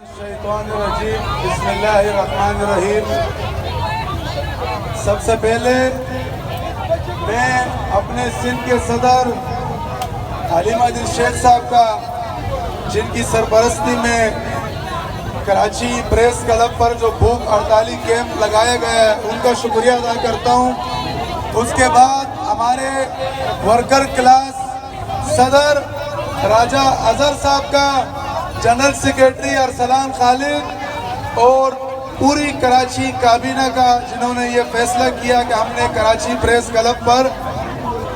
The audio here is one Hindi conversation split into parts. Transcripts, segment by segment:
बिस्मिल्लाहिर्रहमानिर्रहीम। सबसे पहले मैं अपने सिंध के सदर हलीमा दिल शेख साहब का, जिनकी सरपरस्ती में कराची प्रेस क्लब पर जो भूख हड़ताली कैंप लगाया गया है, उनका शुक्रिया अदा करता हूं। उसके बाद हमारे वर्कर क्लास सदर राजा अजहर साहब का, जनरल सेक्रेटरी अरसलान खालिद और पूरी कराची काबीना का, जिन्होंने ये फैसला किया कि हमने कराची प्रेस क्लब पर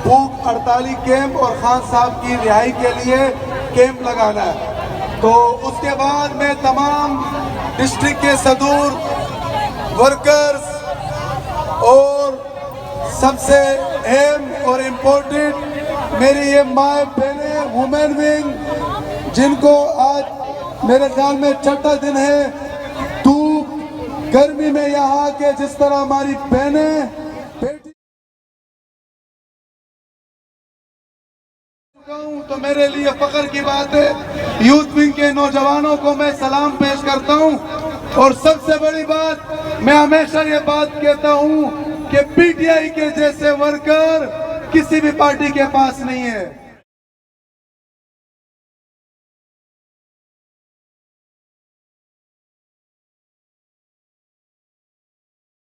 भूख हड़ताली कैंप और खान साहब की रिहाई के लिए कैंप लगाना है। तो उसके बाद मैं तमाम डिस्ट्रिक्ट के सदूर वर्कर्स और सबसे अहम और इम्पोर्टेंट मेरी ये माए बहनें, वुमेन विंग, जिनको आज मेरे ख्याल में छठा दिन है धूप गर्मी में यहाँ के, जिस तरह हमारी बहनें बेटी, तो मेरे लिए फख्र की बात है। यूथ विंग के नौजवानों को मैं सलाम पेश करता हूँ। और सबसे बड़ी बात, मैं हमेशा ये बात कहता हूँ कि पीटीआई के जैसे वर्कर किसी भी पार्टी के पास नहीं है।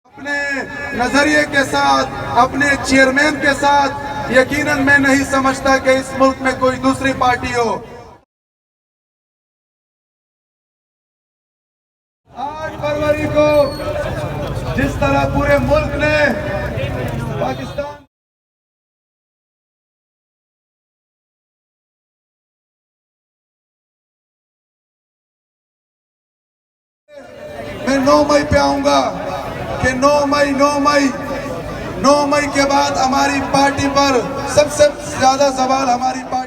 अपने नजरिए के साथ, अपने चेयरमैन के साथ, यकीनन मैं नहीं समझता कि इस मुल्क में कोई दूसरी पार्टी हो। 8 फरवरी को जिस तरह पूरे मुल्क ने पाकिस्तान, मैं 9 मई पे आऊंगा कि 9 मई के बाद हमारी पार्टी पर सबसे ज्यादा सवाल हमारी पार्टी